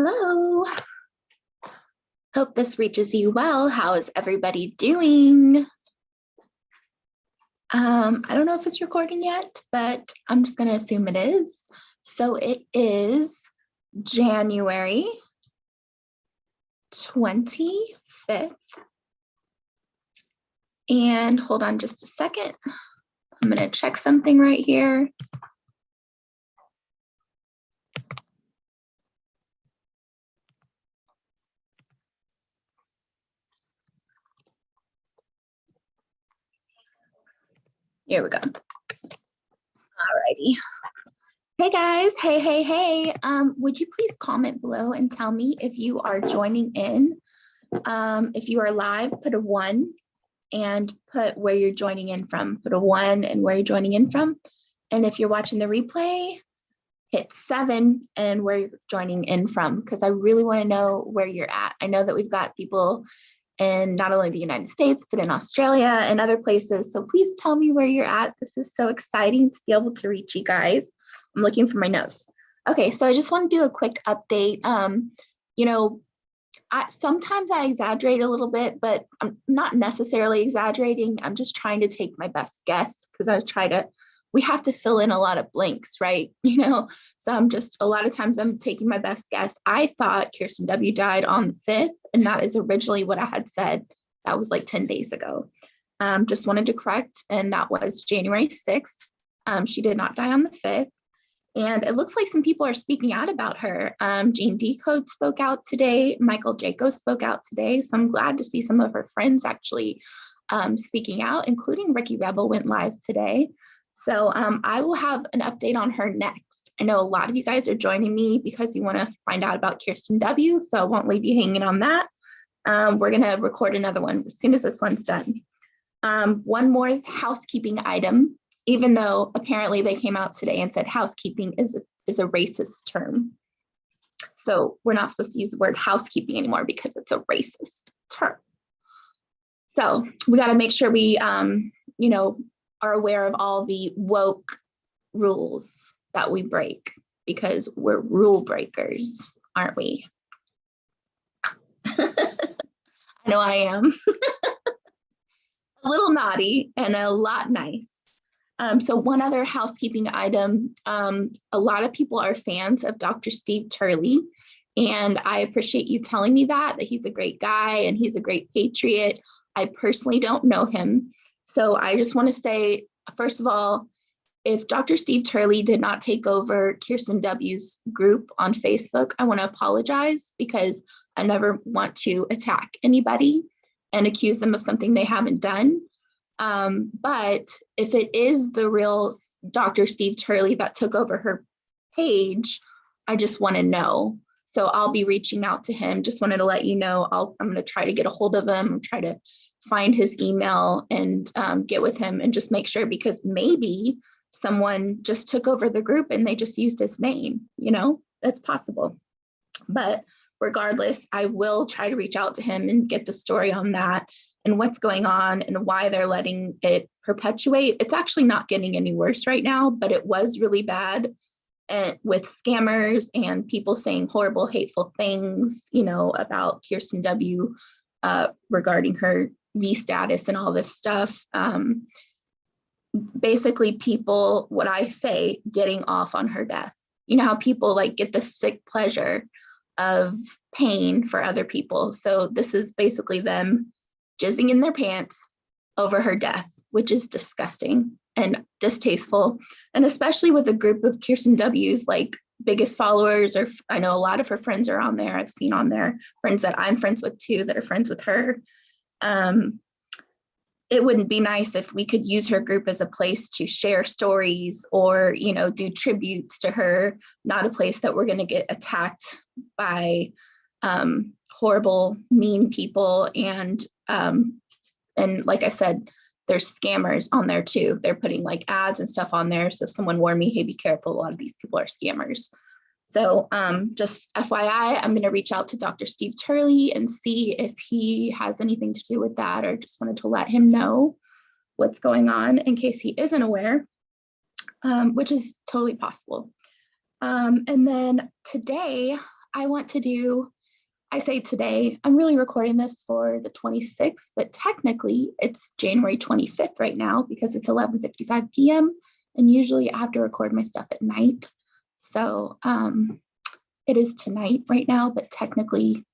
Hello. Hope this reaches you well. How is everybody doing? I don't know if it's recording yet, but I'm just going to assume it is. So it is January 25th. And hold on just a second. I'm going to check something right here. Here we go. Alrighty. Hey guys, hey. Would you please comment below and tell me if you are joining in? If you are live, put a 1 and put where you're joining in from. Put a 1 and where you're joining in from. And if you're watching the replay, hit 7 and where you're joining in from, because I really want to know where you're at. I know that we've got people in not only the United States, but in Australia and other places. So please tell me where you're at. This is so exciting to be able to reach you guys. I'm looking for my notes. Okay, so I just want to do a quick update. Sometimes I exaggerate a little bit, but I'm not necessarily exaggerating. I'm just trying to take my best guess because we have to fill in a lot of blanks, right? So a lot of times I'm taking my best guess. I thought Kirsten W died on the 5th, and that is originally what I had said. That was like 10 days ago. Just wanted to correct, and that was January 6th. She did not die on the 5th. And it looks like some people are speaking out about her. Jean Decode spoke out today. Michael Jaco spoke out today. So I'm glad to see some of her friends actually speaking out, including Ricky Rebel went live today. So I will have an update on her next. I know a lot of you guys are joining me because you want to find out about Kirsten W. So I won't leave you hanging on that. We're going to record another one as soon as this one's done. One more housekeeping item. Even though apparently they came out today and said housekeeping is a racist term. So we're not supposed to use the word housekeeping anymore because it's a racist term. So we got to make sure we, are aware of all the woke rules that we break, because we're rule breakers, aren't we? I know I am. A little naughty and a lot nice. So one other housekeeping item, a lot of people are fans of Dr. Steve Turley, and I appreciate you telling me that he's a great guy and he's a great patriot. I personally don't know him. So I just want to say, first of all, if Dr. Steve Turley did not take over Kirsten W's group on Facebook, I want to apologize, because I never want to attack anybody and accuse them of something they haven't done. But if it is the real Dr. Steve Turley that took over her page, I just want to know. So I'll be reaching out to him. Just wanted to let you know, I'm going to try to get a hold of him, try to find his email and get with him and just make sure, because maybe someone just took over the group and they just used his name, that's possible. But regardless, I will try to reach out to him and get the story on that and what's going on and why they're letting it perpetuate. It's actually not getting any worse right now, but it was really bad, and with scammers and people saying horrible, hateful things, about Kirsten W regarding her V status and all this stuff. Basically people, what I say, getting off on her death. You know how people get the sick pleasure of pain for other people. So this is basically them jizzing in their pants over her death, which is disgusting and distasteful. And especially with a group of Kirsten W's biggest followers, or I know a lot of her friends are on there. I've seen on there friends that I'm friends with too, that are friends with her. It wouldn't be nice if we could use her group as a place to share stories or, do tributes to her, not a place that we're going to get attacked by horrible, mean people. And like I said, there's scammers on there too. They're putting ads and stuff on there. So someone warned me, hey, be careful. A lot of these people are scammers. So just FYI, I'm going to reach out to Dr. Steve Turley and see if he has anything to do with that, or just wanted to let him know what's going on in case he isn't aware, which is totally possible. And then today I want to do, I say today, I'm really recording this for the 26th, but technically it's January 25th right now because it's 11:55 p.m. and usually I have to record my stuff at night. So it is tonight right now, but technically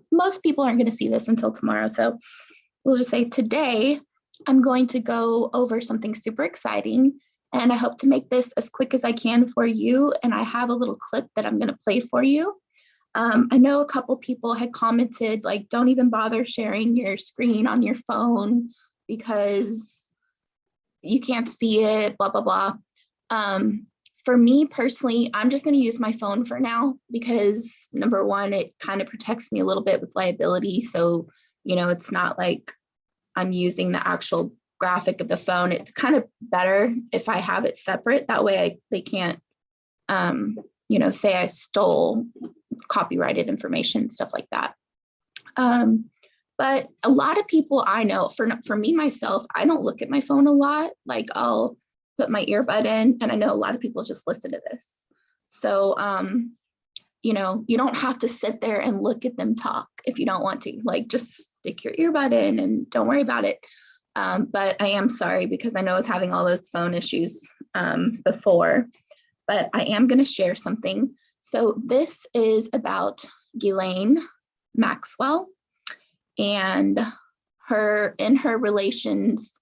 most people aren't going to see this until tomorrow. So we'll just say today I'm going to go over something super exciting, and I hope to make this as quick as I can for you. And I have a little clip that I'm going to play for you. I know a couple people had commented, like, don't even bother sharing your screen on your phone because you can't see it, blah, blah, blah. For me personally, I'm just going to use my phone for now because number one, it kind of protects me a little bit with liability. So, you know, it's not like I'm using the actual graphic of the phone. It's kind of better if I have it separate. That way they can't, you know, say I stole copyrighted information, stuff like that. But a lot of people I know, for me, myself, I don't look at my phone a lot. Like I'll put my earbud in, and I know a lot of people just listen to this. So, you know, you don't have to sit there and look at them talk if you don't want to. Like just stick your earbud in and don't worry about it. But I am sorry because I know I was having all those phone issues before, but I am going to share something. So this is about Ghislaine Maxwell and her relations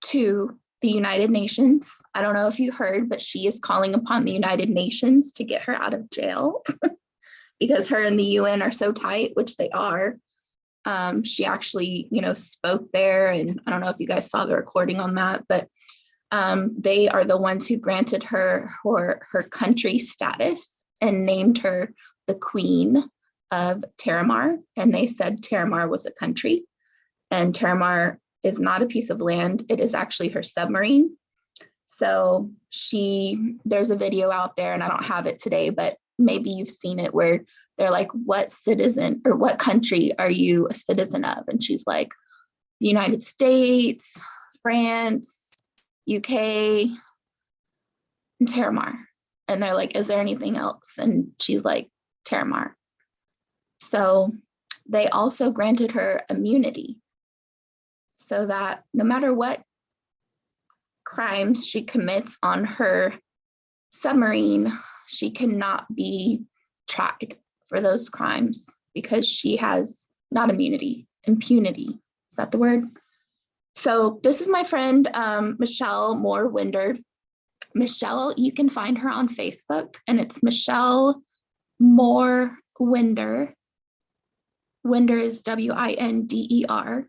to the United Nations. I don't know if you heard, but she is calling upon the United Nations to get her out of jail because her and the UN are so tight, which they are. She actually, you know, spoke there, and I don't know if you guys saw the recording on that, but they are the ones who granted her her country status and named her the Queen of Terramar. And they said Terramar was a country, and Terramar is not a piece of land. It is actually her submarine. So there's a video out there, and I don't have it today, but maybe you've seen it, where they're like, what citizen or what country are you a citizen of? And she's like, the United States, France, UK, and Terramar. And they're like, is there anything else? And she's like, Terramar. So they also granted her immunity so that no matter what crimes she commits on her submarine, she cannot be tried for those crimes because she has not immunity, impunity. Is that the word? So this is my friend, Michelle Moore-Winder. Michelle, you can find her on Facebook, and it's Michelle Moore-Winder. Winder is W-I-N-D-E-R.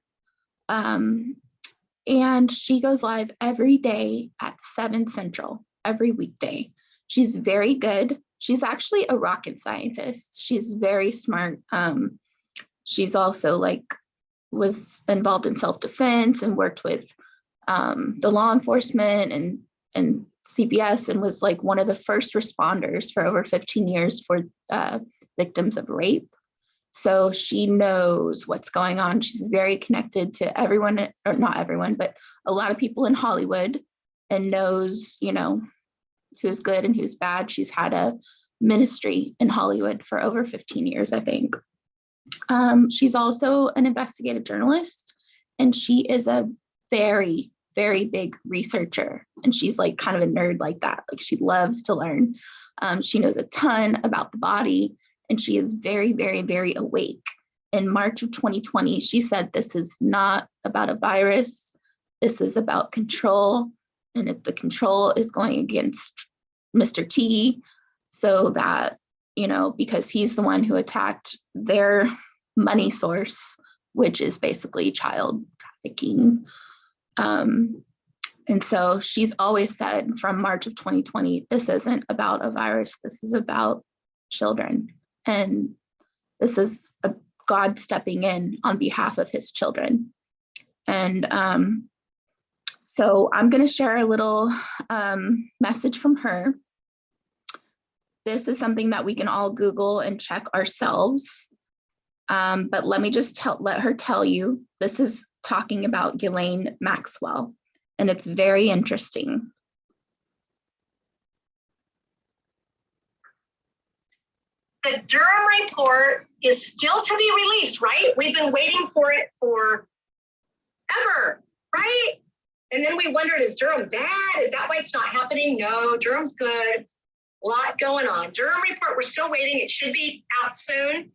And she goes live every day at 7 Central, every weekday. She's very good. She's actually a rocket scientist. She's very smart. She's also was involved in self-defense and worked with the law enforcement and CPS, and was like one of the first responders for over 15 years for victims of rape. So she knows what's going on. She's very connected to everyone, or not everyone, but a lot of people in Hollywood, and knows, you know, who's good and who's bad. She's had a ministry in Hollywood for over 15 years, I think. She's also an investigative journalist, and she is a very, very big researcher. And she's like kind of a nerd like that. Like she loves to learn. She knows a ton about the body, and she is very, very, very awake. In March of 2020, she said, this is not about a virus. This is about control. And if the control is going against Mr. T, so that, you know, because he's the one who attacked their money source, which is basically child trafficking. And so she's always said from March of 2020, this isn't about a virus. This is about children. And this is a God stepping in on behalf of his children. And so I'm going to share a little message from her. This is something that we can all Google and check ourselves. But let me just let her tell you, this is talking about Ghislaine Maxwell, and it's very interesting. The Durham report is still to be released, right? We've been waiting for it for ever, right? And then we wondered, is Durham bad? Is that why it's not happening? No, Durham's good. A lot going on. Durham report, we're still waiting. It should be out soon.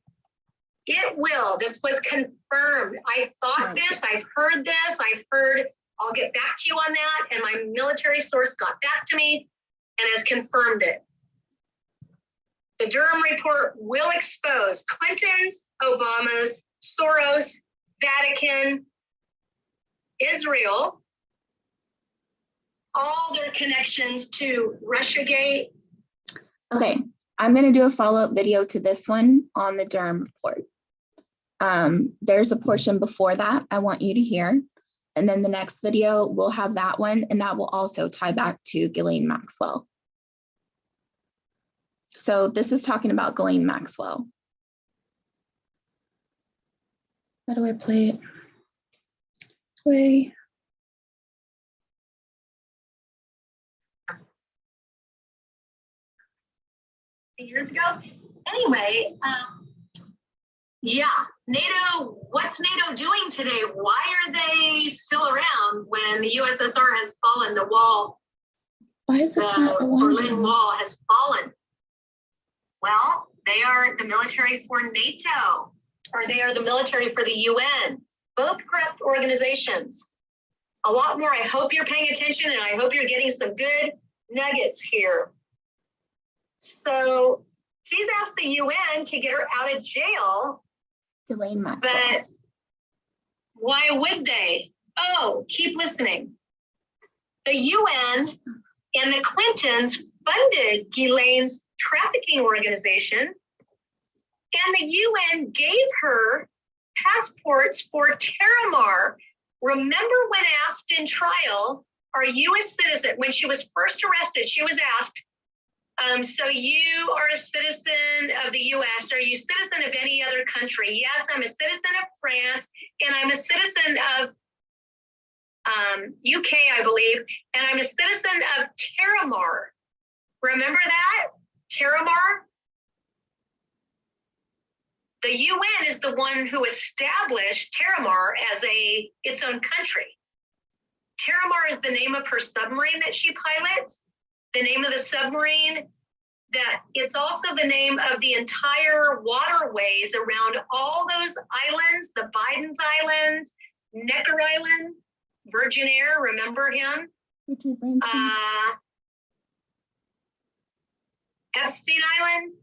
It will. This was confirmed. I thought this, I've heard this, I'll get back to you on that. And my military source got back to me and has confirmed it. The Durham report will expose Clinton's, Obama's, Soros, Vatican, Israel, all their connections to Russiagate. Okay, I'm going to do a follow-up video to this one on the Durham report. There's a portion before that I want you to hear. And then the next video will have that one, and that will also tie back to Ghislaine Maxwell. So this is talking about Ghislaine Maxwell. How do I play it? Play. Years ago. Anyway, yeah, NATO, what's NATO doing today? Why are they still around when the USSR has fallen? The wall, Why is this not Berlin Wall has fallen. Well, they are the military for NATO, or they are the military for the UN, both corrupt organizations. A lot more. I hope you're paying attention, and I hope you're getting some good nuggets here. So she's asked the UN to get her out of jail. Ghislaine Maxwell. But why would they? Oh, keep listening. The UN and the Clintons funded Ghislaine's trafficking organization, and the UN gave her passports for Terramar. Remember when asked in trial, are you a citizen? When she was first arrested, she was asked, so you are a citizen of the US. Are you a citizen of any other country? Yes, I'm a citizen of France, and I'm a citizen of UK, I believe, and I'm a citizen of Terramar. Remember that? Terramar? The UN is the one who established Terramar as its own country. Terramar is the name of her submarine that she pilots. The name of the submarine, that it's also the name of the entire waterways around all those islands, the Biden's Islands, Necker Island, Virgin Air, remember him? Epstein Island,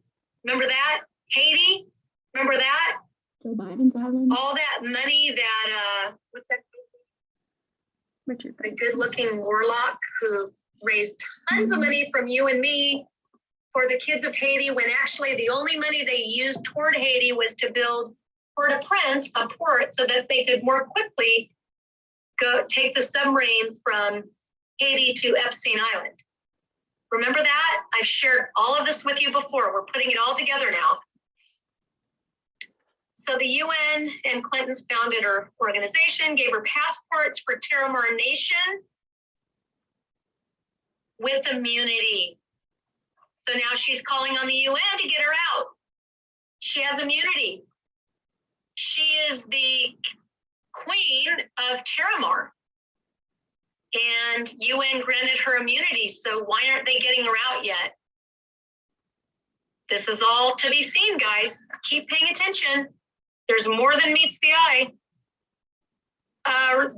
remember that? Haiti, remember that? Joe Biden's Island. All that money that, what's that? Richard. The good-looking warlock who raised tons of money from you and me for the kids of Haiti, when actually the only money they used toward Haiti was to build Port-au-Prince, a port, so that they could more quickly go take the submarine from Haiti to Epstein Island. Remember that? I've shared all of this with you before. We're putting it all together now. So the UN and Clinton's founded her organization, gave her passports for Terramar Nation with immunity. So now she's calling on the UN to get her out. She has immunity. She is the queen of Terramar. And UN granted her immunity, so why aren't they getting her out yet? This is all to be seen, guys. Keep paying attention. There's more than meets the eye.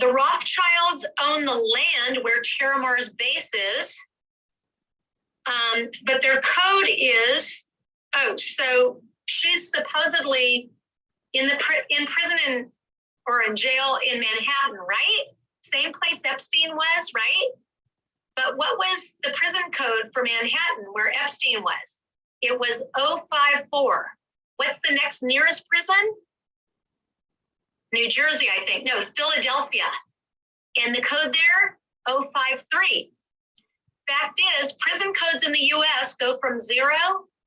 The Rothschilds own the land where Terramar's base is, but their code is, so she's supposedly in prison or in jail in Manhattan, right? Same place Epstein was, right? But what was the prison code for Manhattan where Epstein was? It was 054. What's the next nearest prison? New Jersey, I think. No, Philadelphia. And the code there, 053. Fact is, prison codes in the US go from 0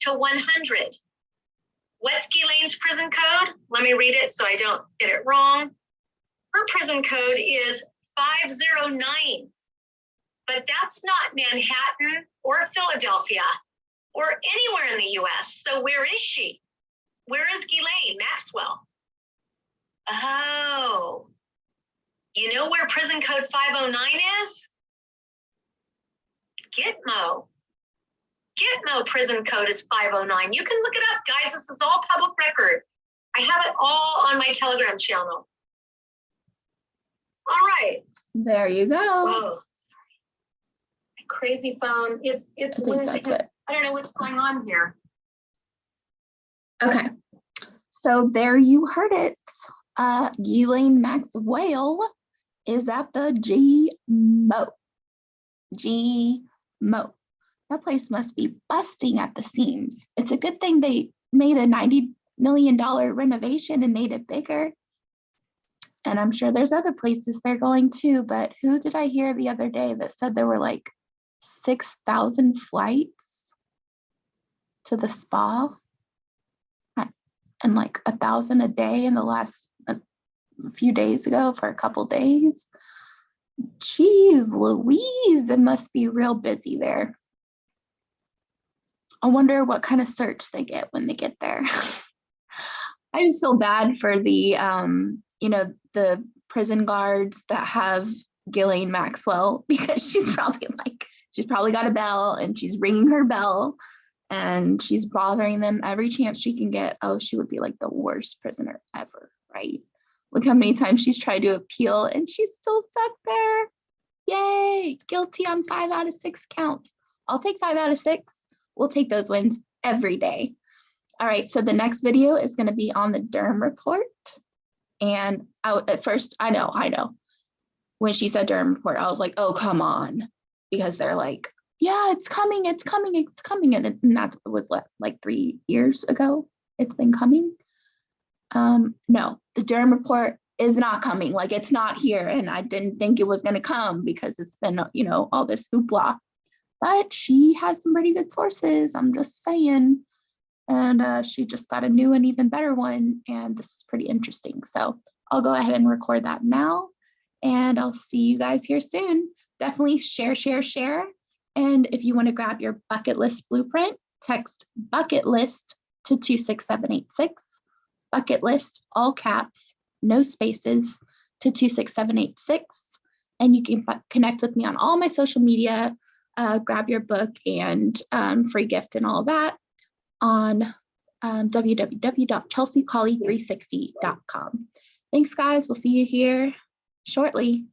to 100. What's Ghislaine's prison code? Let me read it so I don't get it wrong. Her prison code is 509. But that's not Manhattan or Philadelphia. or anywhere in the US. So where is she? Where is Ghislaine Maxwell? Oh, you know where prison code 509 is? Gitmo. Gitmo prison code is 509. You can look it up, guys. This is all public record. I have it all on my Telegram channel. All right. There you go. Whoa, sorry. My crazy phone. It's I think losing. that's it. I don't know what's going on here. Okay. So there you heard it. Elaine Maxwell is at the GMO. GMO. That place must be busting at the seams. It's a good thing they made a $90 million renovation and made it bigger. And I'm sure there's other places they're going to, but who did I hear the other day that said there were like 6,000 flights to the spa and like 1,000 a day in the last a few days ago for a couple days? Jeez Louise, it must be real busy there. I wonder what kind of search they get when they get there. I just feel bad for the, the prison guards that have Ghislaine Maxwell, because she's probably got a bell and she's ringing her bell and she's bothering them every chance she can get. Oh, she would be like the worst prisoner ever, right? Look how many times she's tried to appeal and she's still stuck there. Yay, guilty on 5 out of 6 counts. I'll take 5 out of 6. We'll take those wins every day. All right, so the next video is going to be on the Durham report. And at first, I know. When she said Durham report, I was like, oh, come on. Because they're like, yeah, it's coming. And that was like 3 years ago. It's been coming. No, the Durham report is not coming. Like, it's not here. And I didn't think it was going to come because it's been, all this hoopla. But she has some pretty good sources. I'm just saying. And she just got a new and even better one. And this is pretty interesting. So I'll go ahead and record that now. And I'll see you guys here soon. Definitely share. And if you want to grab your bucket list blueprint, text bucket list to 26786. Bucket list, all caps, no spaces, to 26786. And you can connect with me on all my social media, grab your book and free gift and all that on www.chelseacollie360.com. Thanks, guys. We'll see you here shortly.